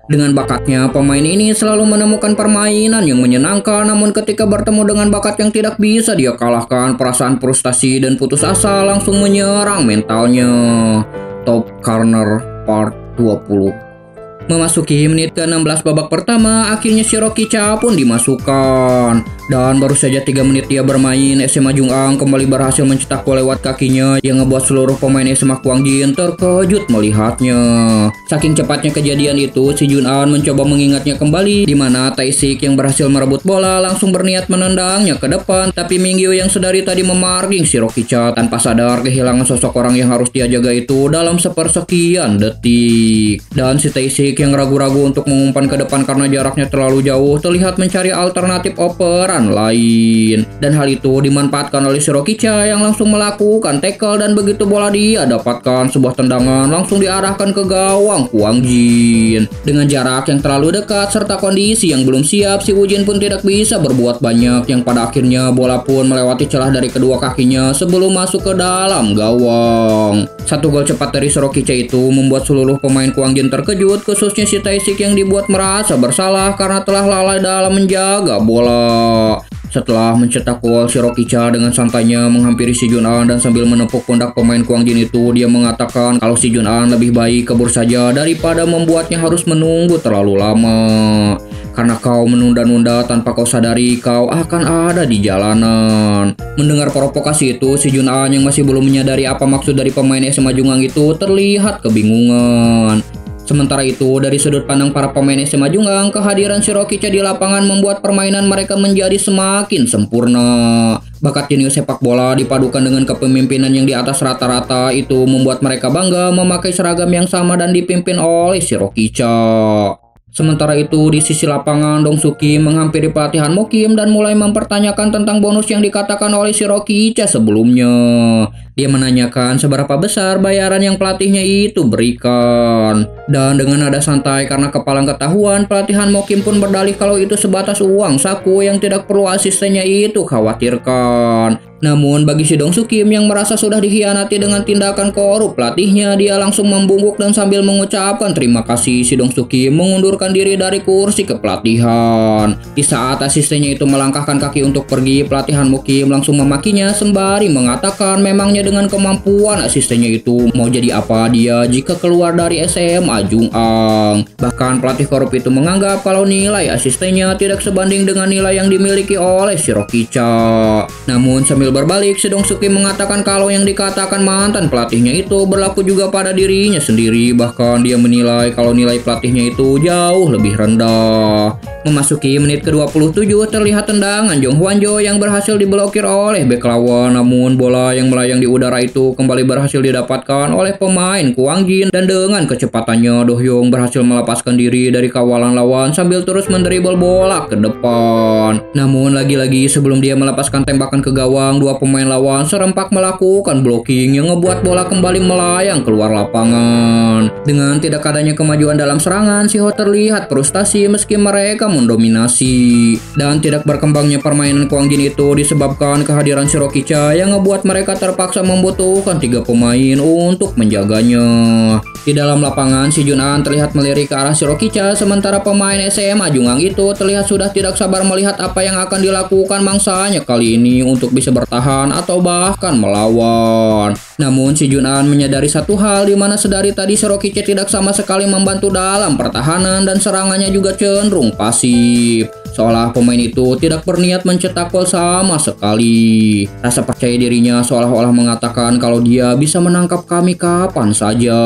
Dengan bakatnya, pemain ini selalu menemukan permainan yang menyenangkan, namun ketika bertemu dengan bakat yang tidak bisa dia kalahkan, perasaan frustasi dan putus asa langsung menyerang mentalnya. Top Corner Part 20. Memasuki menit ke-16 babak pertama, akhirnya Shirokicha pun dimasukkan. Dan baru saja 3 menit dia bermain, SMA Jung'an kembali berhasil mencetak gol lewat kakinya yang ngebuat seluruh pemain SMA Kuangjin terkejut melihatnya. Saking cepatnya kejadian itu, si Jun'an mencoba mengingatnya kembali, di mana Tae-sik yang berhasil merebut bola langsung berniat menendangnya ke depan, tapi Mingyu yang sedari tadi memarking Shirokicha tanpa sadar kehilangan sosok orang yang harus dia jaga itu dalam sepersekian detik. Dan si Tae-sik yang ragu-ragu untuk mengumpan ke depan karena jaraknya terlalu jauh terlihat mencari alternatif operan lain. Dan hal itu dimanfaatkan oleh Shirokicha yang langsung melakukan tackle, dan begitu bola dia dapatkan, sebuah tendangan langsung diarahkan ke gawang Kuangjin. Dengan jarak yang terlalu dekat serta kondisi yang belum siap, si Wujin pun tidak bisa berbuat banyak, yang pada akhirnya bola pun melewati celah dari kedua kakinya sebelum masuk ke dalam gawang. Satu gol cepat dari Shirokicha itu membuat seluruh pemain Kuangjin terkejut, khususnya si Tae-sik yang dibuat merasa bersalah karena telah lalai dalam menjaga bola. Setelah mencetak gol, Shirokicha dengan santainya menghampiri si Jun'an dan sambil menepuk pundak pemain Kuangjin itu, dia mengatakan kalau si Jun'an lebih baik kabur saja daripada membuatnya harus menunggu terlalu lama. Karena kau menunda-nunda tanpa kau sadari kau akan ada di jalanan. Mendengar provokasi itu, si Jun'an yang masih belum menyadari apa maksud dari pemain SMA Jung'an itu terlihat kebingungan. Sementara itu, dari sudut pandang para pemain SMA Jung'an, kehadiran Shirokicha di lapangan membuat permainan mereka menjadi semakin sempurna. Bakat jenius sepak bola dipadukan dengan kepemimpinan yang di atas rata-rata itu membuat mereka bangga memakai seragam yang sama dan dipimpin oleh Shirokicha. Sementara itu, di sisi lapangan, Dong Suki menghampiri pelatihan Mokim dan mulai mempertanyakan tentang bonus yang dikatakan oleh Shirokicha sebelumnya. Dia menanyakan seberapa besar bayaran yang pelatihnya itu berikan. Dan dengan nada santai karena kepalang ketahuan, pelatihan Mokim pun berdalih kalau itu sebatas uang saku yang tidak perlu asistennya itu khawatirkan. Namun bagi si Dong Sukim yang merasa sudah dikhianati dengan tindakan korup pelatihnya, dia langsung membungkuk dan sambil mengucapkan terima kasih, si Dong Sukim mengundurkan diri dari kursi kepelatihan. Di saat asistennya itu melangkahkan kaki untuk pergi, pelatihan Mokim langsung memakinya sembari mengatakan memangnya dengan kemampuan asistennya itu mau jadi apa dia jika keluar dari SMA Jung'an. Bahkan pelatih korup itu menganggap kalau nilai asistennya tidak sebanding dengan nilai yang dimiliki oleh Shirokicha. Namun sambil berbalik, si Dong Suki mengatakan kalau yang dikatakan mantan pelatihnya itu berlaku juga pada dirinya sendiri. Bahkan dia menilai kalau nilai pelatihnya itu jauh lebih rendah. Memasuki menit ke-27, terlihat tendangan Jong Hwanjo yang berhasil diblokir oleh bek lawan. Namun bola yang melayang di udara itu kembali berhasil didapatkan oleh pemain Kuangjin, dan dengan kecepatannya Do Hyung berhasil melepaskan diri dari kawalan lawan sambil terus mendribble bola ke depan. Namun lagi-lagi sebelum dia melepaskan tembakan ke gawang, dua pemain lawan serempak melakukan blocking yang ngebuat bola kembali melayang keluar lapangan. Dengan tidak adanya kemajuan dalam serangan, Shiho terlihat frustasi meski mereka mendominasi. Dan tidak berkembangnya permainan Kuangjin itu disebabkan kehadiran Shirokicha yang ngebuat mereka terpaksa membutuhkan 3 pemain untuk menjaganya. Di dalam lapangan, si Jun'an terlihat melirik ke arah Shirokicha, sementara pemain SMA Jung'an itu terlihat sudah tidak sabar melihat apa yang akan dilakukan mangsanya kali ini untuk bisa bertahan atau bahkan melawan. Namun si Jun'an menyadari satu hal, di mana sedari tadi Shirokicha tidak sama sekali membantu dalam pertahanan dan serangannya juga cenderung pasif. Seolah pemain itu tidak berniat mencetak gol sama sekali. Rasa percaya dirinya seolah-olah mengatakan kalau dia bisa menangkap kami kapan saja.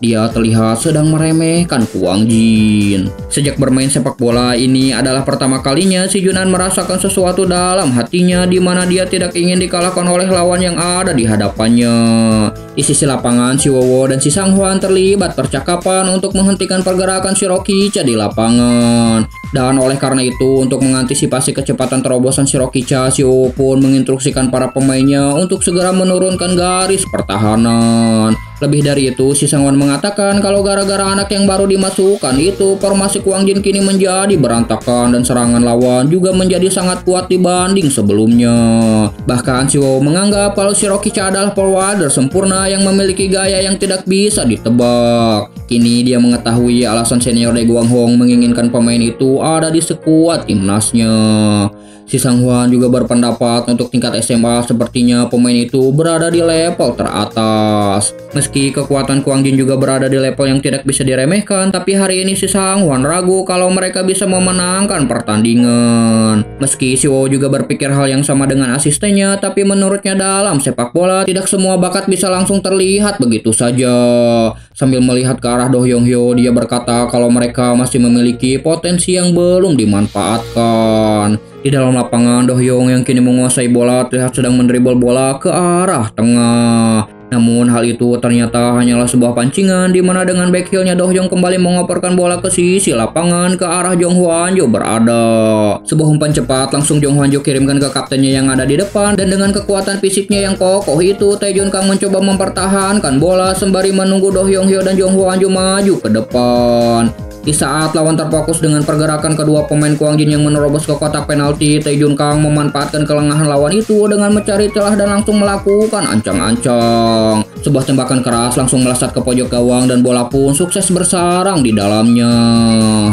Dia terlihat sedang meremehkan Kuangjin. Sejak bermain sepak bola ini adalah pertama kalinya si Jun'an merasakan sesuatu dalam hatinya, di mana dia tidak ingin dikalahkan oleh lawan yang ada di hadapannya. Di sisi lapangan, si Wowo dan si Sang-hwan terlibat percakapan untuk menghentikan pergerakan Shirokicha di lapangan. Dan oleh karena itu, untuk mengantisipasi kecepatan terobosan Shirokicha, si Wowo pun menginstruksikan para pemainnya untuk segera menurunkan garis pertahanan. Lebih dari itu, si Sangwon mengatakan kalau gara-gara anak yang baru dimasukkan itu, formasi Kwang Jin kini menjadi berantakan dan serangan lawan juga menjadi sangat kuat dibanding sebelumnya. Bahkan si Wow menganggap kalau si Rocky Cha adalah forwarder sempurna yang memiliki gaya yang tidak bisa ditebak. Kini dia mengetahui alasan senior Dae Guang Hong menginginkan pemain itu ada di skuad timnasnya. Si Sang Hwan juga berpendapat untuk tingkat SMA sepertinya pemain itu berada di level teratas. Meski kekuatan Kwang Jin juga berada di level yang tidak bisa diremehkan, tapi hari ini si Sang Hwan ragu kalau mereka bisa memenangkan pertandingan. Meski si Wow juga berpikir hal yang sama dengan asistennya, tapi menurutnya dalam sepak bola tidak semua bakat bisa langsung terlihat begitu saja. Sambil melihat ke arah Do Hyung Hyo, dia berkata kalau mereka masih memiliki potensi yang belum dimanfaatkan. Di dalam lapangan, Do Hyung yang kini menguasai bola terlihat sedang mendribble bola ke arah tengah. Namun hal itu ternyata hanyalah sebuah pancingan di mana dengan back heel-nya Do Hyung kembali mengoperkan bola ke sisi lapangan ke arah Jong Hwan Jo berada. Sebuah umpan cepat langsung Jong Hwan Jo kirimkan ke kaptennya yang ada di depan, dan dengan kekuatan fisiknya yang kokoh itu Tae Jun Kang mencoba mempertahankan bola sembari menunggu Do Hyung Hyo dan Jong Hwan Jo maju ke depan. Di saat lawan terfokus dengan pergerakan kedua pemain Kwang Jin yang menerobos ke kotak penalti, Tae Jun Kang memanfaatkan kelengahan lawan itu dengan mencari celah dan langsung melakukan ancang-ancang. Sebuah tembakan keras langsung melesat ke pojok gawang dan bola pun sukses bersarang di dalamnya.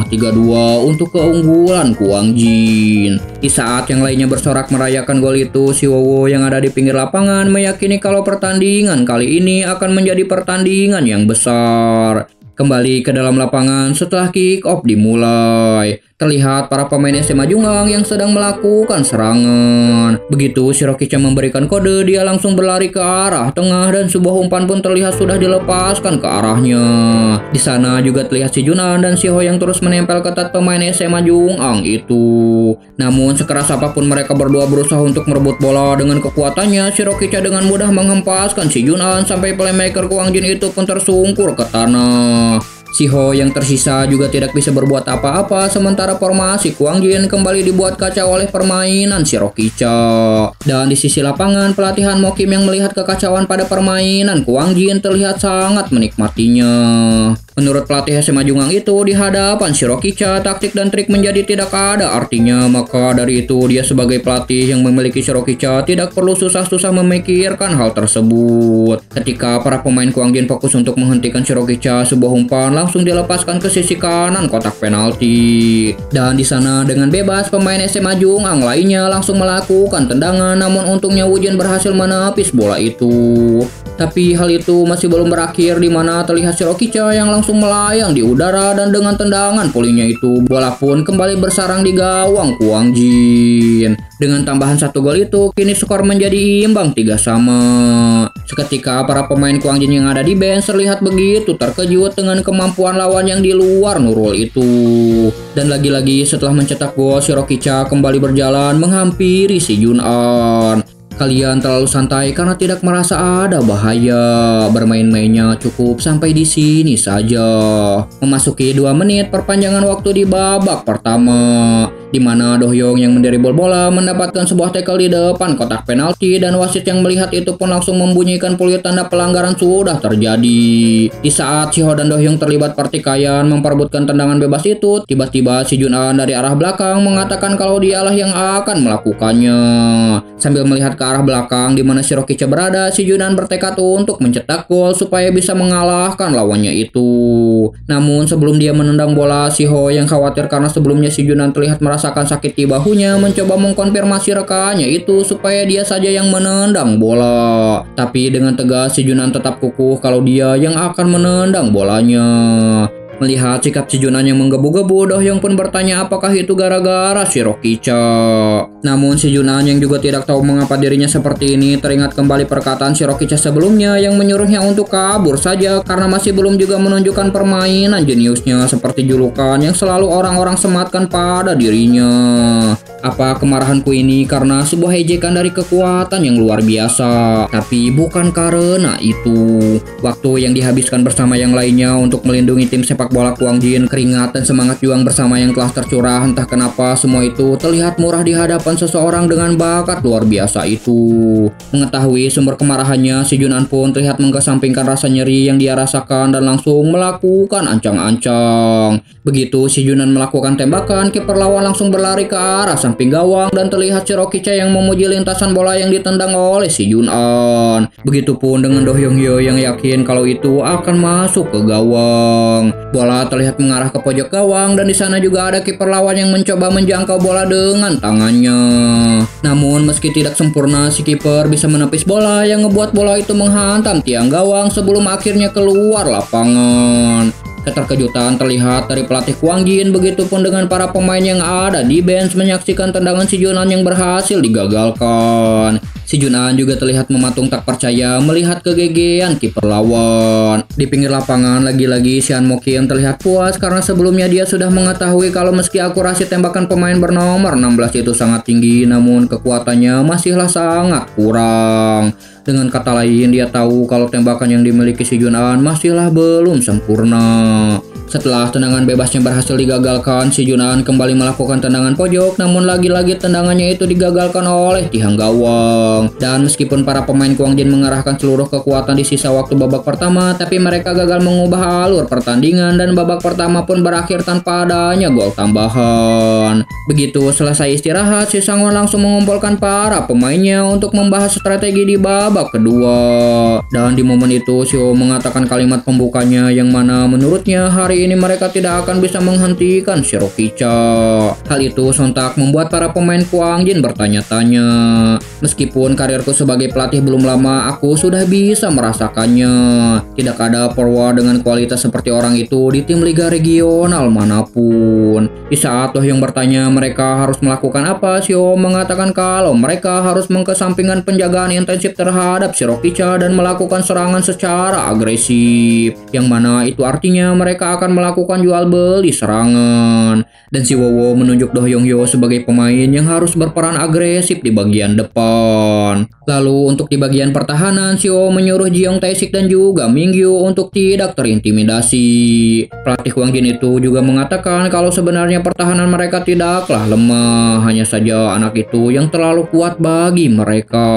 3-2 untuk keunggulan Kwang Jin. Di saat yang lainnya bersorak merayakan gol itu, si Wowo yang ada di pinggir lapangan meyakini kalau pertandingan kali ini akan menjadi pertandingan yang besar. Kembali ke dalam lapangan setelah kick off dimulai. Terlihat para pemain SMA Jungang yang sedang melakukan serangan. Begitu si Rocky Cha memberikan kode, dia langsung berlari ke arah tengah dan sebuah umpan pun terlihat sudah dilepaskan ke arahnya. Di sana juga terlihat si Junan dan si Ho yang terus menempel ketat pemain SMA Jungang itu. Namun sekeras apapun mereka berdua berusaha untuk merebut bola, dengan kekuatannya si Rocky Cha dengan mudah menghempaskan si Junan sampai playmaker Kwang Jin itu pun tersungkur ke tanah. Si Ho yang tersisa juga tidak bisa berbuat apa-apa, sementara formasi Kwang Jin kembali dibuat kacau oleh permainan si Rocky Cha. Dan di sisi lapangan, pelatihan Mo Kim yang melihat kekacauan pada permainan Kwang Jin terlihat sangat menikmatinya. Menurut pelatih SMA Jungang itu, di hadapan si Rocky Cha, taktik dan trik menjadi tidak ada artinya. Maka dari itu, dia sebagai pelatih yang memiliki si Rocky Cha tidak perlu susah-susah memikirkan hal tersebut. Ketika para pemain Kwang Jin fokus untuk menghentikan si Rocky Cha, sebuah umpan langsung dilepaskan ke sisi kanan kotak penalti. Dan di sana dengan bebas, pemain SMA Jungang lainnya langsung melakukan tendangan, namun untungnya Woo Jin berhasil menepis bola itu. Tapi hal itu masih belum berakhir, di mana terlihat si Rocky Cha yang langsung melayang di udara, dan dengan tendangan pulingnya itu bola pun kembali bersarang di gawang Kwang Jin. Dengan tambahan satu gol itu, kini skor menjadi imbang 3-3. Seketika para pemain Kwang Jin yang ada di bench terlihat begitu terkejut dengan kemampuan lawan yang di luar nurul itu. Dan lagi-lagi setelah mencetak gol, si Rocky Cha kembali berjalan menghampiri si Jun An. Kalian terlalu santai karena tidak merasa ada bahaya. Bermain-mainnya cukup sampai di sini saja. Memasuki 2 menit perpanjangan waktu di babak pertama, di mana Do Hyung yang mendribble bola mendapatkan sebuah tackle di depan kotak penalti, dan wasit yang melihat itu pun langsung membunyikan peluit tanda pelanggaran sudah terjadi. Di saat si Ho dan Do Hyung terlibat pertikaian memperebutkan tendangan bebas itu, tiba-tiba si Jun An dari arah belakang mengatakan kalau dialah yang akan melakukannya. Sambil melihat ke arah belakang di mana si Rocky Cha berada, si Jun An bertekad untuk mencetak gol supaya bisa mengalahkan lawannya itu. Namun sebelum dia menendang bola, si Ho yang khawatir karena sebelumnya si Jun An terlihat merasakan sakit di bahunya mencoba mengkonfirmasi rekannya itu supaya dia saja yang menendang bola. Tapi dengan tegas si Jun An tetap kukuh kalau dia yang akan menendang bolanya. Melihat sikap si Jun An yang menggebu-gebu, Do Hyung pun bertanya apakah itu gara-gara si Rocky Cha. Namun si Jun An yang juga tidak tahu mengapa dirinya seperti ini teringat kembali perkataan si Rocky Cha sebelumnya yang menyuruhnya untuk kabur saja karena masih belum juga menunjukkan permainan jeniusnya seperti julukan yang selalu orang-orang sematkan pada dirinya. Apa kemarahanku ini karena sebuah ejekan dari kekuatan yang luar biasa? Tapi bukan karena itu. Waktu yang dihabiskan bersama yang lainnya untuk melindungi tim sepak bola Kuang Jin, keringat dan semangat juang bersama yang telah tercurah, entah kenapa semua itu terlihat murah di hadapan seseorang dengan bakat luar biasa itu. Mengetahui sumber kemarahannya, si Junan pun terlihat mengesampingkan rasa nyeri yang dia rasakan dan langsung melakukan ancang-ancang. Begitu si Junan melakukan tembakan, kiper lawan langsung berlari ke arah samping gawang dan terlihat Shirokicha yang memuji lintasan bola yang ditendang oleh si Junan. Begitupun dengan Do Hyung Hyo yang yakin kalau itu akan masuk ke gawang. Bola terlihat mengarah ke pojok gawang dan di sana juga ada kiper lawan yang mencoba menjangkau bola dengan tangannya. Namun meski tidak sempurna, si kiper bisa menepis bola yang ngebuat bola itu menghantam tiang gawang sebelum akhirnya keluar lapangan. Keterkejutan terlihat dari pelatih Kuang Jin, begitupun dengan para pemain yang ada di bench menyaksikan tendangan si Junan yang berhasil digagalkan. Si Junan juga terlihat mematung tak percaya melihat kegegean kiper lawan. Di pinggir lapangan lagi-lagi si Han Mo Kim terlihat puas karena sebelumnya dia sudah mengetahui kalau meski akurasi tembakan pemain bernomor 16 itu sangat tinggi, namun kekuatannya masihlah sangat kurang. Dengan kata lain, dia tahu kalau tembakan yang dimiliki si Junan masihlah belum sempurna. Setelah tendangan bebasnya berhasil digagalkan, si Junan kembali melakukan tendangan pojok, namun lagi-lagi tendangannya itu digagalkan oleh tiang gawang. Dan meskipun para pemain Kuang Jin mengerahkan seluruh kekuatan di sisa waktu babak pertama, tapi mereka gagal mengubah alur pertandingan dan babak pertama pun berakhir tanpa adanya gol tambahan. Begitu selesai istirahat, si Sangwon langsung mengumpulkan para pemainnya untuk membahas strategi di babak kedua. Dan di momen itu, Sio mengatakan kalimat pembukanya yang mana menurutnya hari ini mereka tidak akan bisa menghentikan Shirokicha. Hal itu sontak membuat para pemain Kuang Jin bertanya-tanya. Meskipun karirku sebagai pelatih belum lama, aku sudah bisa merasakannya. Tidak ada forward dengan kualitas seperti orang itu di tim liga regional manapun. Di saat Dohyung bertanya mereka harus melakukan apa, Sio mengatakan kalau mereka harus mengkesampingkan penjagaan intensif terhadap Shirokicha dan melakukan serangan secara agresif. Yang mana itu artinya mereka akan melakukan jual beli serangan. Dan si Wowo menunjuk Do Hyung Hyo sebagai pemain yang harus berperan agresif di bagian depan. Lalu untuk di bagian pertahanan, Sio menyuruh Jiyoung Tae-sik dan juga Mingyu untuk tidak terintimidasi. Pelatih Kuang Jin itu juga mengatakan kalau sebenarnya pertahanan mereka tidaklah lemah, hanya saja anak itu yang terlalu kuat bagi mereka.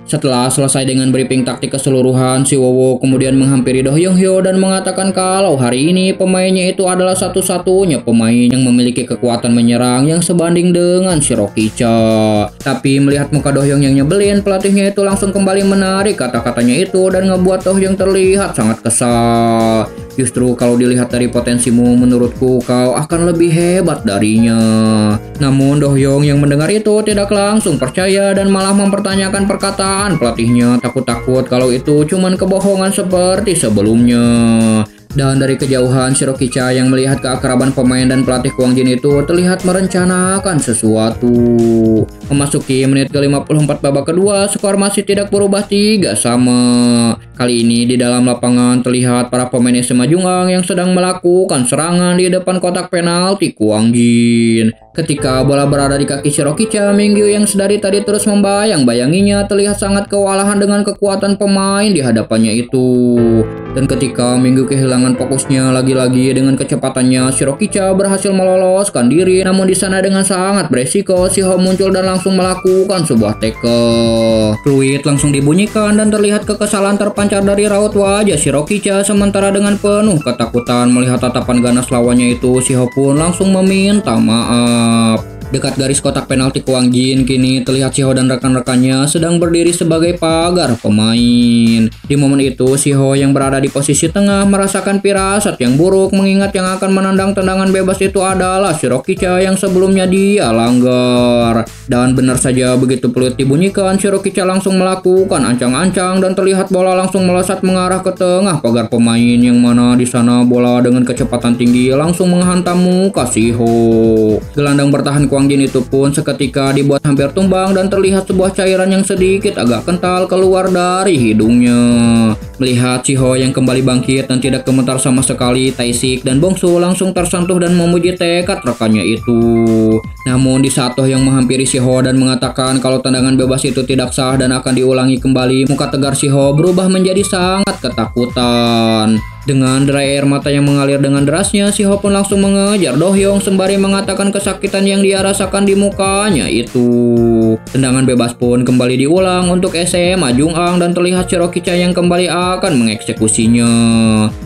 Setelah selesai dengan briefing taktik keseluruhan, si Wowo kemudian menghampiri Do Hyung Hyo dan mengatakan kalau hari ini pemainnya itu adalah satu-satunya pemain yang memiliki kekuatan menyerang yang sebanding dengan Shirokicha. Tapi melihat muka Do Hyung yang nyebelin, pelatihnya itu langsung kembali menarik kata-katanya itu dan ngebuat Do Hyung terlihat sangat kesal. Justru kalau dilihat dari potensimu, menurutku kau akan lebih hebat darinya. Namun Do Hyung yang mendengar itu tidak langsung percaya dan malah mempertanyakan perkataan pelatihnya, takut-takut kalau itu cuman kebohongan seperti sebelumnya. Dan dari kejauhan, Shirokicha yang melihat keakraban pemain dan pelatih Kuang Jin itu terlihat merencanakan sesuatu. Memasuki menit ke-54 babak kedua, skor masih tidak berubah 3-3. Kali ini di dalam lapangan terlihat para pemain SMA Jungang yang sedang melakukan serangan di depan kotak penalti Kuang Jin. Ketika bola berada di kaki Shirokicha, Mingyu yang sedari tadi terus membayang-bayanginya terlihat sangat kewalahan dengan kekuatan pemain di hadapannya itu. Dan ketika Mingyu kehilangan fokusnya lagi-lagi dengan kecepatannya, Shirokicha berhasil meloloskan diri. Namun di sana dengan sangat beresiko, Shiho muncul dan langsung melakukan sebuah tackle. Fluid langsung dibunyikan dan terlihat kekesalan terpancar dari raut wajah Shirokicha. Sementara dengan penuh ketakutan melihat tatapan ganas lawannya itu, Shiho pun langsung meminta maaf. Dekat garis kotak penalti Kuang Jin, kini terlihat Shiho dan rekan-rekannya sedang berdiri sebagai pagar pemain. Di momen itu, Shiho yang berada di posisi tengah merasakan firasat yang buruk mengingat yang akan menendang tendangan bebas itu adalah Shirokicha yang sebelumnya dia langgar. Dan benar saja begitu peluit dibunyikan, Shirokicha langsung melakukan ancang-ancang dan terlihat bola langsung melesat mengarah ke tengah pagar pemain yang mana di sana bola dengan kecepatan tinggi langsung menghantam muka Shiho. Gelandang bertahan Kuang Kwang Jin itu pun seketika dibuat hampir tumbang dan terlihat sebuah cairan yang sedikit agak kental keluar dari hidungnya. Melihat Shiho yang kembali bangkit dan tidak gemetar sama sekali, Tae-sik dan Bongsu langsung tersentuh dan memuji tekad rekannya itu. Namun di saat Oh yang menghampiri Shiho dan mengatakan kalau tendangan bebas itu tidak sah dan akan diulangi kembali, muka tegar Shiho berubah menjadi sangat ketakutan. Dengan derai air mata yang mengalir dengan derasnya, Shiho pun langsung mengejar Do Hyung sembari mengatakan kesakitan yang dia rasakan di mukanya itu. Tendangan bebas pun kembali diulang untuk SMA Jung Ang dan terlihat Shiroki-chan yang kembali akan mengeksekusinya.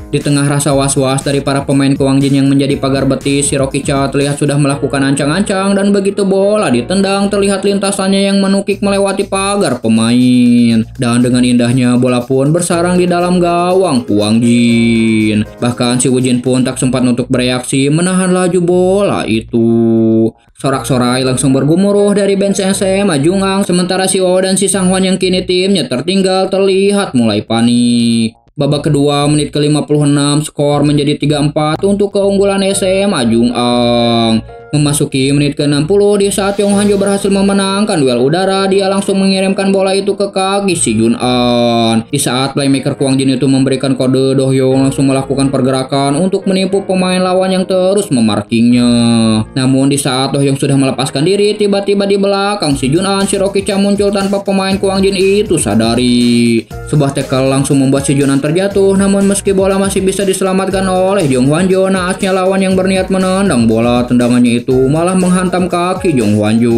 Di tengah rasa was-was dari para pemain Kwang Jin yang menjadi pagar betis, Shiroki-chan terlihat sudah melakukan ancang-ancang dan begitu bola ditendang terlihat lintasannya yang menukik melewati pagar pemain. Dan dengan indahnya bola pun bersarang di dalam gawang Kwang Jin. Bahkan si Woo-jin pun tak sempat untuk bereaksi menahan laju bola itu. Sorak-sorai langsung bergemuruh dari bench SMA Jung Ang, sementara si Oh dan si Sang Hwan yang kini timnya tertinggal terlihat mulai panik. Babak kedua menit ke-56 skor menjadi 3-4 untuk keunggulan SMA Jung Ang. Memasuki menit ke-60 di saat Yong Han Jo berhasil memenangkan duel udara, dia langsung mengirimkan bola itu ke kaki si Jun An. Di saat playmaker Kwang Jin itu memberikan kode, Do Hyung langsung melakukan pergerakan untuk menipu pemain lawan yang terus memarkingnya. Namun di saat Do Hyung sudah melepaskan diri, tiba-tiba di belakang si Jun An, Shiroki-chan muncul tanpa pemain Kwang Jin itu sadari. Sebuah tackle langsung membuat si Jun An terjatuh, namun meski bola masih bisa diselamatkan oleh Jong Hwan Jo, naasnya lawan yang berniat menendang bola tendangannya itu malah menghantam kaki Jong Hwan Jo.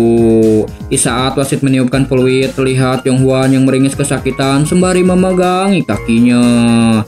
Di saat wasit meniupkan peluit, terlihat Jong Hwan yang meringis kesakitan sembari memegangi kakinya.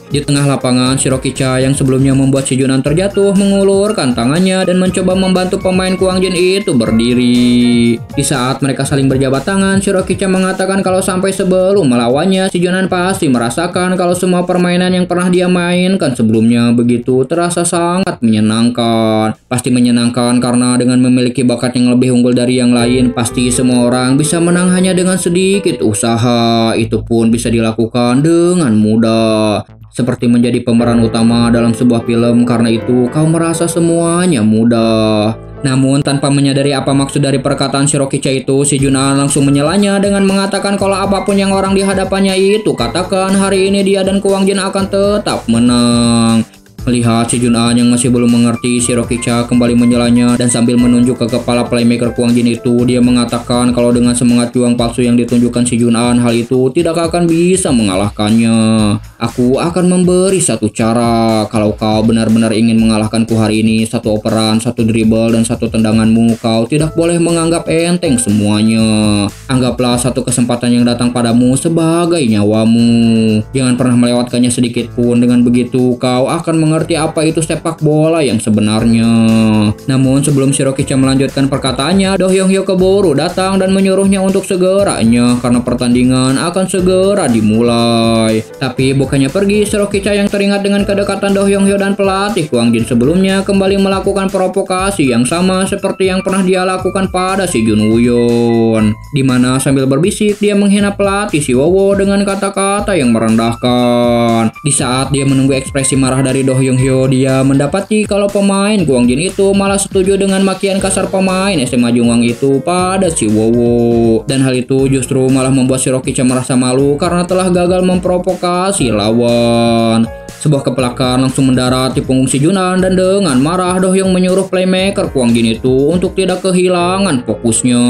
Di tengah lapangan, Shiroki-chan yang sebelumnya membuat si Jun An terjatuh mengulurkan tangannya dan mencoba membantu pemain Kwang Jin itu berdiri. Di saat mereka saling berjabat tangan, Shiroki-chan mengatakan kalau sampai sebelum melawannya, si Jun An pasti merasakan kalau semua permainan yang pernah dia mainkan sebelumnya begitu terasa sangat menyenangkan. Pasti menyenangkan karena dengan memiliki bakat yang lebih unggul dari yang lain, pasti semua orang bisa menang hanya dengan sedikit usaha. Itu pun bisa dilakukan dengan mudah. Seperti menjadi pemeran utama dalam sebuah film, karena itu kau merasa semuanya mudah. Namun tanpa menyadari apa maksud dari perkataan Shiroki-chan itu, si Jun An langsung menyelanya dengan mengatakan kalau apapun yang orang di hadapannya itu katakan, hari ini dia dan Kwang Jin akan tetap menang. Melihat si Jun An yang masih belum mengerti, Shiroki-chan kembali menyelanya dan sambil menunjuk ke kepala playmaker Kwang Jin itu, dia mengatakan kalau dengan semangat juang palsu yang ditunjukkan si Jun An, hal itu tidak akan bisa mengalahkannya. Aku akan memberi satu cara. Kalau kau benar-benar ingin mengalahkanku hari ini, satu operan, satu dribble, dan satu tendanganmu, kau tidak boleh menganggap enteng semuanya. Anggaplah satu kesempatan yang datang padamu sebagai nyawamu. Jangan pernah melewatkannya sedikit pun. Dengan begitu, kau akan mengerti apa itu sepak bola yang sebenarnya. Namun sebelum Shiroki-chan melanjutkan perkataannya, Do Hyung-hyo keburu datang dan menyuruhnya untuk segeranya karena pertandingan akan segera dimulai. Tapi bukannya pergi, Shiroki-chan yang teringat dengan kedekatan Do Hyung-hyo dan pelatih Kwang Jin sebelumnya kembali melakukan provokasi yang sama seperti yang pernah dia lakukan pada si Jun Woo-yeon, di mana sambil berbisik dia menghina pelatih si Wowo dengan kata-kata yang merendahkan. Di saat dia menunggu ekspresi marah dari Do Hyung-hyo, dia mendapati kalau pemain Kwang Jin itu malah setuju dengan makian kasar pemain SMA Jung Ang itu pada si Wowo. Dan hal itu justru malah membuat Shiroki-chan merasa malu karena telah gagal memprovokasi lawan. Sebuah kepelakan langsung mendarat di punggung si Jun An dan dengan marah Do Hyung menyuruh playmaker Kwang Jin itu untuk tidak kehilangan fokusnya.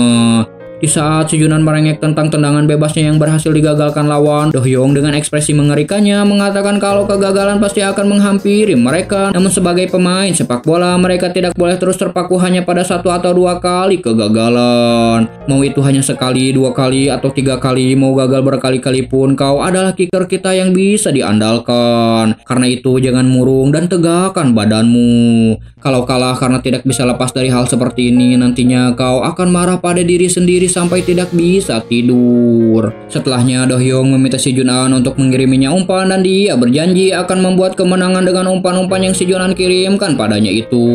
Di saat si Jun An merengek tentang tendangan bebasnya yang berhasil digagalkan lawan, Do Hyung dengan ekspresi mengerikannya mengatakan kalau kegagalan pasti akan menghampiri mereka. Namun sebagai pemain sepak bola, mereka tidak boleh terus terpaku hanya pada satu atau dua kali kegagalan. Mau itu hanya sekali, dua kali, atau tiga kali, mau gagal berkali-kali pun, kau adalah kicker kita yang bisa diandalkan. Karena itu jangan murung dan tegakkan badanmu. Kalau kalah karena tidak bisa lepas dari hal seperti ini, nantinya kau akan marah pada diri sendiri sampai tidak bisa tidur. Setelahnya Do Hyung meminta si Jun An untuk mengiriminya umpan dan dia berjanji akan membuat kemenangan dengan umpan-umpan yang si Jun An kirimkan padanya itu.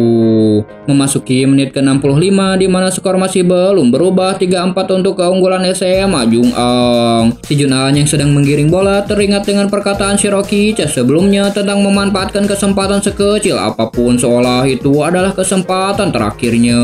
Memasuki menit ke-65 di mana skor masih belum berubah 3-4 untuk keunggulan SMA Jung Ang. Si Jun An yang sedang menggiring bola teringat dengan perkataan Shiroki Cha sebelumnya tentang memanfaatkan kesempatan sekecil apapun seolah itu adalah kesempatan terakhirnya.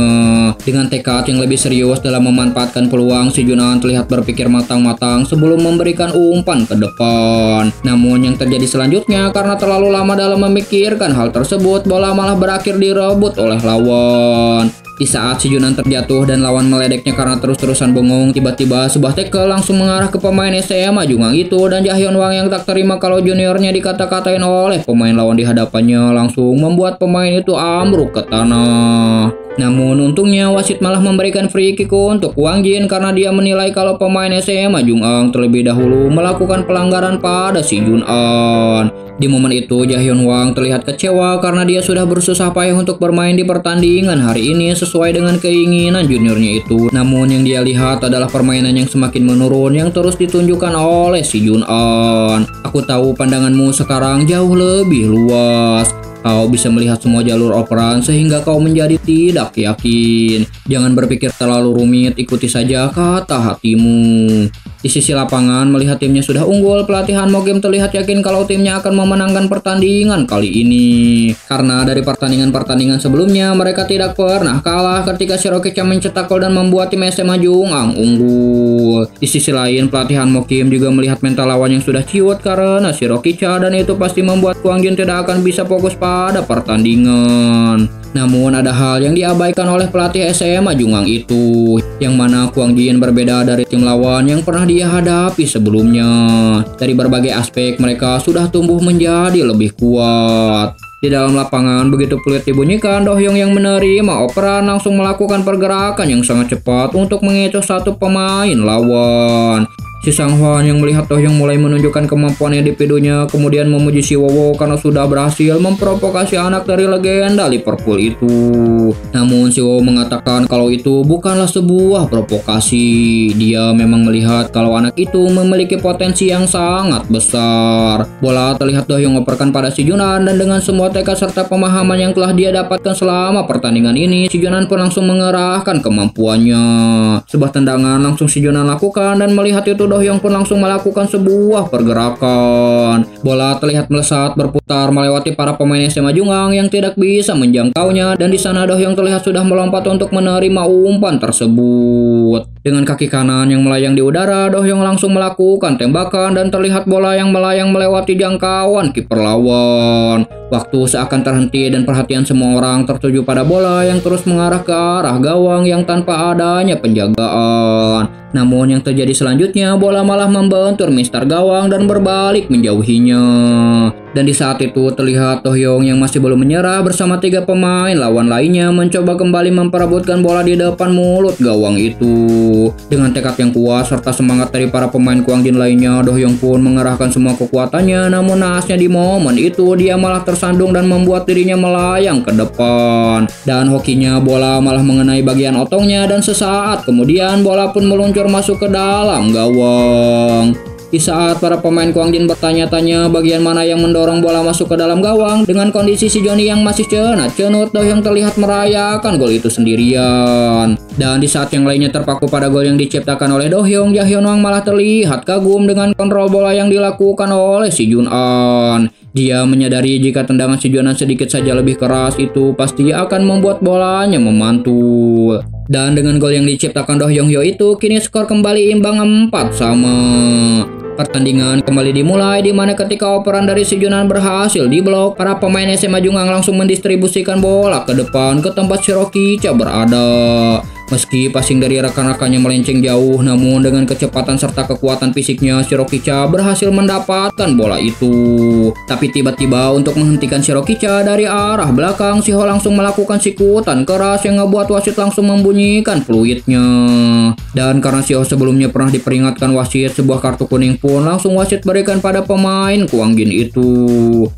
Dengan tekad yang lebih serius dalam memanfaatkan peluang, si Jun An terlihat berpikir matang-matang sebelum memberikan umpan ke depan. Namun yang terjadi selanjutnya karena terlalu lama dalam memikirkan hal tersebut, bola malah berakhir direbut oleh lawan. Di saat si Jun An terjatuh dan lawan meledeknya karena terus-terusan bengong, tiba-tiba sebuah tackle langsung mengarah ke pemain SMA Jung Ang itu dan Jahyun Wang yang tak terima kalau juniornya dikata-katain oleh pemain lawan di hadapannya langsung membuat pemain itu ambruk ke tanah. Namun untungnya wasit malah memberikan free kick untuk Wang Jin karena dia menilai kalau pemain SMA Jung Ang terlebih dahulu melakukan pelanggaran pada si Jun An. Di momen itu Jahyun Wang terlihat kecewa karena dia sudah bersusah payah untuk bermain di pertandingan hari ini sesuai dengan keinginan juniornya itu. Namun yang dia lihat adalah permainan yang semakin menurun yang terus ditunjukkan oleh si Jun An. Aku tahu pandanganmu sekarang jauh lebih luas. Kau bisa melihat semua jalur operan sehingga kau menjadi tidak yakin. Jangan berpikir terlalu rumit, ikuti saja kata hatimu. Di sisi lapangan, melihat timnya sudah unggul, pelatih Han Mo Kim terlihat yakin kalau timnya akan memenangkan pertandingan kali ini. Karena dari pertandingan-pertandingan sebelumnya, mereka tidak pernah kalah ketika Shiroki Cha mencetak gol dan membuat tim SMA Jung Ang unggul. Di sisi lain, pelatih Han Mo Kim juga melihat mental lawan yang sudah ciut karena Shiroki Cha dan itu pasti membuat Kwang Jin tidak akan bisa fokus pada pertandingan. Namun ada hal yang diabaikan oleh pelatih SMA Jung Ang itu, yang mana Kwang Jin berbeda dari tim lawan yang pernah dia hadapi sebelumnya. Dari berbagai aspek mereka sudah tumbuh menjadi lebih kuat. Di dalam lapangan begitu peluit dibunyikan, Do Hyung yang menerima operan langsung melakukan pergerakan yang sangat cepat untuk mengecoh satu pemain lawan. Si Sang Hwan yang melihat Do Hyung mulai menunjukkan kemampuan individunya kemudian memuji si Wowo karena sudah berhasil memprovokasi anak dari legenda Liverpool itu. Namun si Wowo mengatakan kalau itu bukanlah sebuah provokasi. Dia memang melihat kalau anak itu memiliki potensi yang sangat besar. Bola terlihat Do Hyung operkan pada si Jun An dan dengan semua tekad serta pemahaman yang telah dia dapatkan selama pertandingan ini, si Jun An pun langsung mengerahkan kemampuannya. Sebuah tendangan langsung si Jun An lakukan dan melihat itu Do Hyung pun langsung melakukan sebuah pergerakan. Bola terlihat melesat berputar melewati para pemain SMA Jung Ang yang tidak bisa menjangkaunya dan di sana Do Hyung terlihat sudah melompat untuk menerima umpan tersebut. Dengan kaki kanan yang melayang di udara, Do Hyung langsung melakukan tembakan dan terlihat bola yang melayang melewati jangkauan kiper lawan. Waktu seakan terhenti dan perhatian semua orang tertuju pada bola yang terus mengarah ke arah gawang yang tanpa adanya penjagaan. Namun yang terjadi selanjutnya, bola malah membentur mistar gawang dan berbalik menjauhinya. Dan di saat itu terlihat Do Hyung yang masih belum menyerah bersama 3 pemain lawan lainnya mencoba kembali memperebutkan bola di depan mulut gawang itu. Dengan tekad yang kuat serta semangat dari para pemain Kwang Jin lainnya, Do Hyung pun mengerahkan semua kekuatannya. Namun naasnya di momen itu dia malah tersandung dan membuat dirinya melayang ke depan. Dan hokinya bola malah mengenai bagian otongnya dan sesaat kemudian bola pun meluncur masuk ke dalam gawang. Di saat para pemain Kwang Jin bertanya-tanya bagian mana yang mendorong bola masuk ke dalam gawang, dengan kondisi si Johnny yang masih cenut-cenut, Do Hyung terlihat merayakan gol itu sendirian. Dan di saat yang lainnya terpaku pada gol yang diciptakan oleh Do Hyung, Jahyun Wang malah terlihat kagum dengan kontrol bola yang dilakukan oleh si Jun An. Dia menyadari jika tendangan si Jun An sedikit saja lebih keras itu pasti akan membuat bolanya memantul. Dan dengan gol yang diciptakan Do Hyung Hyo itu, kini skor kembali imbang 4-4. Pertandingan kembali dimulai di mana ketika operan dari si Jun An berhasil diblok, para pemain SMA Jung Ang langsung mendistribusikan bola ke depan ke tempat Shiroki Cha berada. Meski passing dari rekan-rekannya melenceng jauh, namun dengan kecepatan serta kekuatan fisiknya, Shiroki Cha berhasil mendapatkan bola itu. Tapi tiba-tiba untuk menghentikan Shiroki Cha dari arah belakang, Shiho langsung melakukan sikutan keras yang ngebuat wasit langsung membunyikan fluidnya. Dan karena Shiho sebelumnya pernah diperingatkan wasit, sebuah kartu kuning pun langsung wasit berikan pada pemain Kwang Jin itu.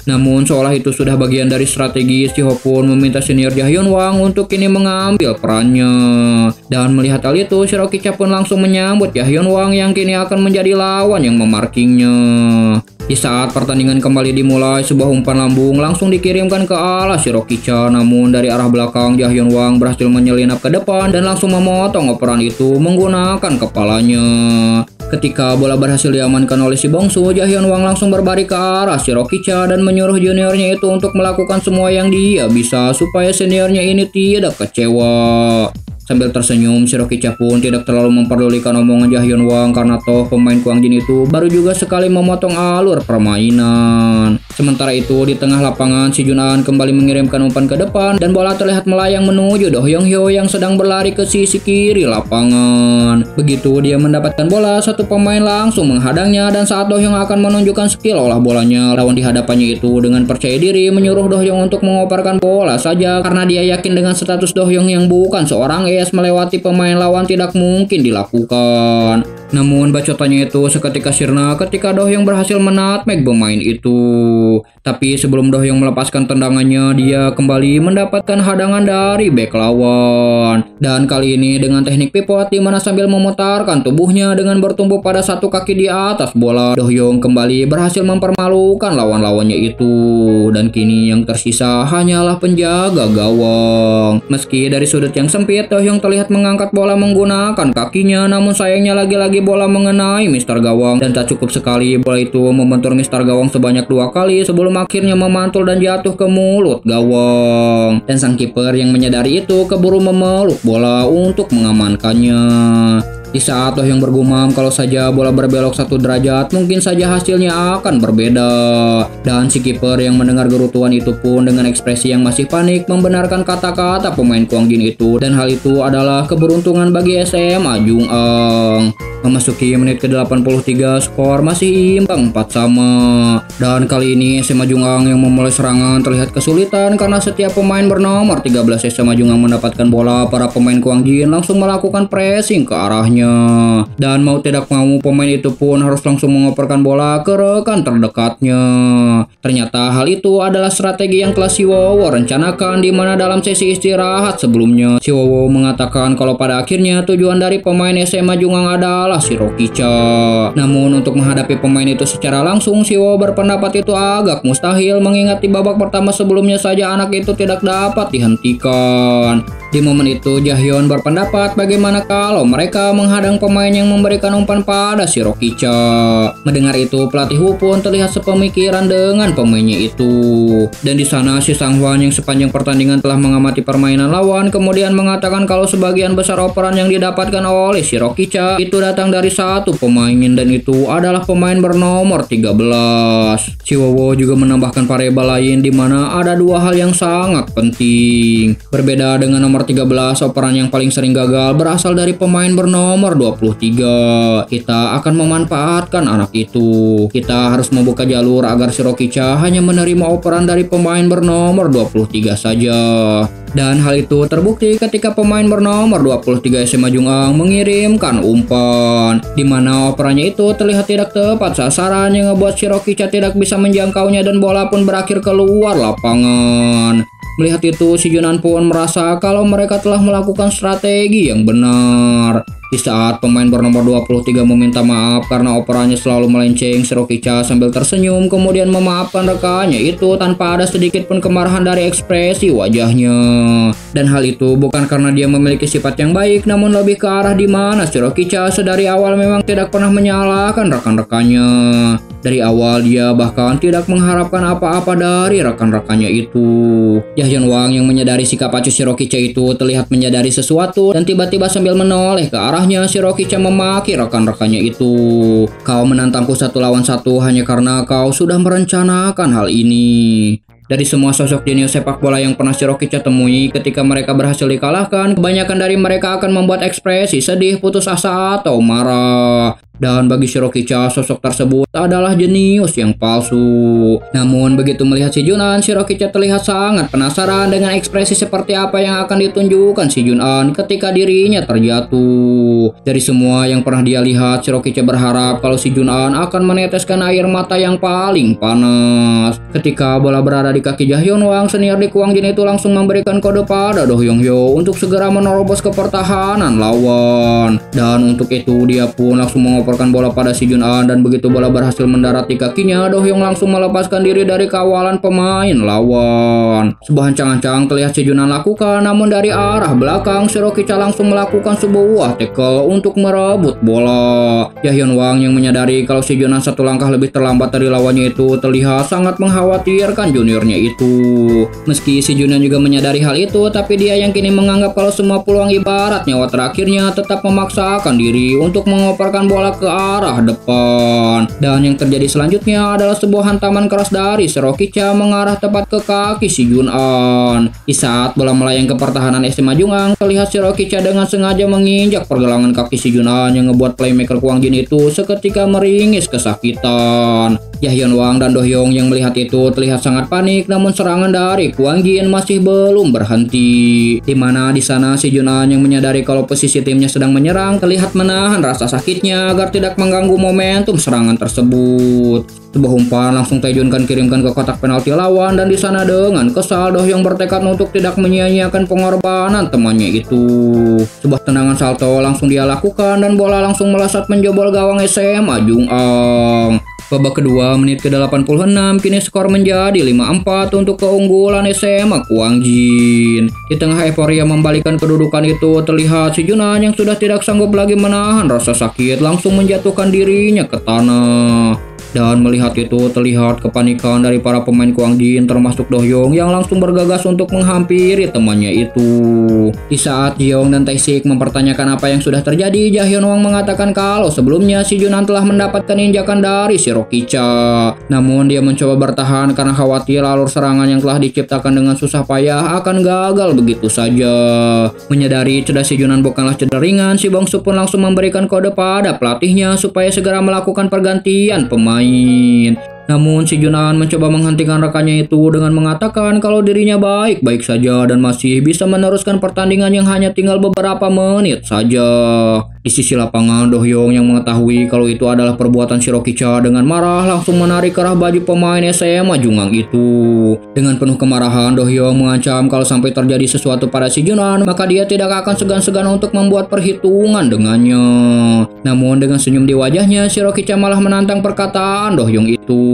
Namun seolah itu sudah bagian dari strategi, Shiho pun meminta senior Jahyun Wang untuk kini mengambil perannya. Dan melihat hal itu, Shirokicha pun langsung menyambut Jahyun Wang yang kini akan menjadi lawan yang memarkingnya. Di saat pertandingan kembali dimulai, sebuah umpan lambung langsung dikirimkan ke arah Shirokicha. Namun dari arah belakang, Jahyun Wang berhasil menyelinap ke depan dan langsung memotong operan itu menggunakan kepalanya. Ketika bola berhasil diamankan oleh si bongsu, Jahyun Wang langsung berbalik ke arah Shirokicha dan menyuruh juniornya itu untuk melakukan semua yang dia bisa supaya seniornya ini tidak kecewa. Sambil tersenyum, Shirokicha pun tidak terlalu memperdulikan omongan Jahyun Wang karena toh pemain Kwang Jin itu baru juga sekali memotong alur permainan. Sementara itu, di tengah lapangan, si Jun-an kembali mengirimkan umpan ke depan dan bola terlihat melayang menuju Do Hyung Hyo yang sedang berlari ke sisi kiri lapangan. Begitu dia mendapatkan bola, satu pemain langsung menghadangnya dan saat Do Hyung akan menunjukkan skill olah bolanya, lawan di hadapannya itu dengan percaya diri menyuruh Do Hyung untuk mengoperkan bola saja karena dia yakin dengan status Do Hyung yang bukan seorang melewati pemain lawan tidak mungkin dilakukan. Namun bacotannya itu seketika sirna ketika Do Hyung berhasil menatmek pemain itu. Tapi sebelum Do Hyung melepaskan tendangannya, dia kembali mendapatkan hadangan dari bek lawan. Dan kali ini dengan teknik pivot di mana sambil memutarkan tubuhnya dengan bertumbuh pada satu kaki di atas bola, Do Hyung kembali berhasil mempermalukan lawan-lawannya itu. Dan kini yang tersisa hanyalah penjaga gawang. Meski dari sudut yang sempit, Do Hyung terlihat mengangkat bola menggunakan kakinya, namun sayangnya lagi-lagi bola mengenai Mister Gawang dan tak cukup sekali bola itu membentur Mister Gawang sebanyak 2 kali sebelum akhirnya memantul dan jatuh ke mulut gawang. Dan sang kiper yang menyadari itu keburu memeluk bola untuk mengamankannya. Di saat Do Hyung bergumam kalau saja bola berbelok 1 derajat, mungkin saja hasilnya akan berbeda. Dan si kiper yang mendengar gerutuan itu pun dengan ekspresi yang masih panik membenarkan kata-kata pemain Kwang Jin itu, dan hal itu adalah keberuntungan bagi SMA Jung-ang. Memasuki menit ke-83, skor masih imbang 4-4. Dan kali ini SMA Jung-ang yang memulai serangan terlihat kesulitan karena setiap pemain bernomor 13 SMA Jung-ang mendapatkan bola, para pemain Kwang Jin langsung melakukan pressing ke arahnya. Dan mau tidak mau pemain itu pun harus langsung mengoperkan bola ke rekan terdekatnya. Ternyata hal itu adalah strategi yang telah si Wowo rencanakan, di mana dalam sesi istirahat sebelumnya si Wowo mengatakan kalau pada akhirnya tujuan dari pemain SMA Jung-ang adalah Shirokicha. Namun untuk menghadapi pemain itu secara langsung, si Wowo berpendapat itu agak mustahil mengingat di babak pertama sebelumnya saja anak itu tidak dapat dihentikan. Di momen itu Jahyun berpendapat bagaimana kalau mereka menghadang pemain yang memberikan umpan pada Shirokicha. Mendengar itu, pelatih Wu pun terlihat sepemikiran dengan pemainnya itu. Dan di sana si Sang Hwan yang sepanjang pertandingan telah mengamati permainan lawan kemudian mengatakan kalau sebagian besar operan yang didapatkan oleh Shirokicha itu datang dari satu pemain, dan itu adalah pemain bernomor 13. Si Wowo juga menambahkan variabel lain di mana ada 2 hal yang sangat penting. Berbeda dengan nomor 13, operan yang paling sering gagal berasal dari pemain bernomor 23. Kita akan memanfaatkan anak itu. Kita harus membuka jalur agar Shirokicha hanya menerima operan dari pemain bernomor 23 saja. Dan hal itu terbukti ketika pemain bernomor 23 SMA Jung-ang mengirimkan umpan, di mana operannya itu terlihat tidak tepat sasaran yang ngebuat Shirokicha tidak bisa menjangkaunya dan bola pun berakhir keluar lapangan. Melihat itu, si Jun-an pun merasa kalau mereka telah melakukan strategi yang benar. Di saat pemain bernomor 23 meminta maaf karena operannya selalu melenceng, Shirokicha sambil tersenyum kemudian memaafkan rekannya itu tanpa ada sedikit pun kemarahan dari ekspresi wajahnya. Dan hal itu bukan karena dia memiliki sifat yang baik, namun lebih ke arah di mana Shirokicha sedari awal memang tidak pernah menyalahkan rekan-rekannya. Dari awal dia bahkan tidak mengharapkan apa-apa dari rekan-rekannya itu. Jahyun Wang yang menyadari sikap acuh Shirokicha itu terlihat menyadari sesuatu dan tiba-tiba sambil menoleh ke arahnya, Shirokicha memaki rekan-rekannya itu. Kau menantangku 1 lawan 1 hanya karena kau sudah merencanakan hal ini. Dari semua sosok jenius sepak bola yang pernah Shirokicha temui, ketika mereka berhasil dikalahkan, kebanyakan dari mereka akan membuat ekspresi sedih, putus asa, atau marah. Dan bagi Shirokicha, sosok tersebut adalah jenius yang palsu. Namun begitu melihat si Junan, Shirokicha terlihat sangat penasaran dengan ekspresi seperti apa yang akan ditunjukkan si Junan ketika dirinya terjatuh. Dari semua yang pernah dia lihat, Shirokicha berharap kalau si Junan akan meneteskan air mata yang paling panas. Ketika bola berada di kaki Jahyunwang, senior di Kwang Jin itu langsung memberikan kode pada Do Hyung-hyo untuk segera menerobos ke pertahanan lawan. Dan untuk itu dia pun langsung mengoperkan bola pada si Junan, dan begitu bola berhasil mendarat di kakinya, Do Hyung langsung melepaskan diri dari kawalan pemain lawan. Sebuah ancang-ancang terlihat si Junan lakukan, namun dari arah belakang Shirokicha langsung melakukan sebuah tackle untuk merebut bola. Jahyunwang yang menyadari kalau si Junan satu langkah lebih terlambat dari lawannya itu terlihat sangat mengkhawatirkan juniornya itu. Meski si Junan juga menyadari hal itu, tapi dia yang kini menganggap kalau semua peluang ibarat nyawa terakhirnya tetap memaksakan diri untuk mengoperkan bola ke arah depan. Dan yang terjadi selanjutnya adalah sebuah hantaman keras dari Shirokicha mengarah tepat ke kaki si Junan. Di saat bola melayang ke pertahanan SMA Jungang, terlihat Shirokicha dengan sengaja menginjak pergelangan kaki si Junan yang ngebuat playmaker Kwang Jin itu seketika meringis kesakitan. Jahyunwang dan Do Hyung yang melihat itu terlihat sangat panik, namun serangan dari Kwang Jin masih belum berhenti. Di mana di sana si Junan yang menyadari kalau posisi timnya sedang menyerang terlihat menahan rasa sakitnya agar tidak mengganggu momentum serangan tersebut. Sebuah umpan langsung Taejun kan kirimkan ke kotak penalti lawan, dan di sana dengan kesal Do Hyung bertekad untuk tidak menyia-nyiakan pengorbanan temannya itu. Sebuah tendangan salto langsung dia lakukan dan bola langsung melesat menjebol gawang SMA Jungang. Babak kedua menit ke-86, kini skor menjadi 5-4 untuk keunggulan SMA Kwang Jin. Di tengah euforia membalikan kedudukan itu, terlihat si Junan yang sudah tidak sanggup lagi menahan rasa sakit langsung menjatuhkan dirinya ke tanah. Dan melihat itu terlihat kepanikan dari para pemain Kwang Jin termasuk Do Hyung yang langsung bergegas untuk menghampiri temannya itu. Di saat Jiyoung dan Tae-sik mempertanyakan apa yang sudah terjadi, Jahyunwang mengatakan kalau sebelumnya si Junan telah mendapatkan injakan dari Shirokicha. Namun dia mencoba bertahan karena khawatir alur serangan yang telah diciptakan dengan susah payah akan gagal begitu saja. Menyadari cedera si Junan bukanlah cedera ringan, si Bongsu pun langsung memberikan kode pada pelatihnya supaya segera melakukan pergantian pemain. Namun si Junan mencoba menghentikan rekannya itu dengan mengatakan kalau dirinya baik-baik saja dan masih bisa meneruskan pertandingan yang hanya tinggal beberapa menit saja. Di sisi lapangan, Do Hyung yang mengetahui kalau itu adalah perbuatan Shirokicha dengan marah langsung menarik kerah baju pemain SMA Jungang itu. Dengan penuh kemarahan, Do Hyung mengancam kalau sampai terjadi sesuatu pada si Junan, maka dia tidak akan segan-segan untuk membuat perhitungan dengannya. Namun dengan senyum di wajahnya, Shirokicha malah menantang perkataan Do Hyung itu.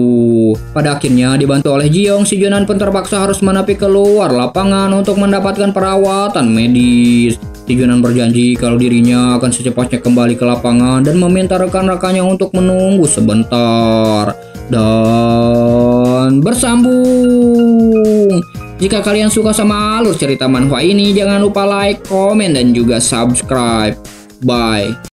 Pada akhirnya dibantu oleh Jiyoung, si Junan pun terpaksa harus menepi keluar lapangan untuk mendapatkan perawatan medis. Si Junan berjanji kalau dirinya akan secepatnya kembali ke lapangan dan meminta rekan-rekannya untuk menunggu sebentar. Dan bersambung. Jika kalian suka sama alur cerita manhwa ini, jangan lupa like, komen, dan juga subscribe. Bye.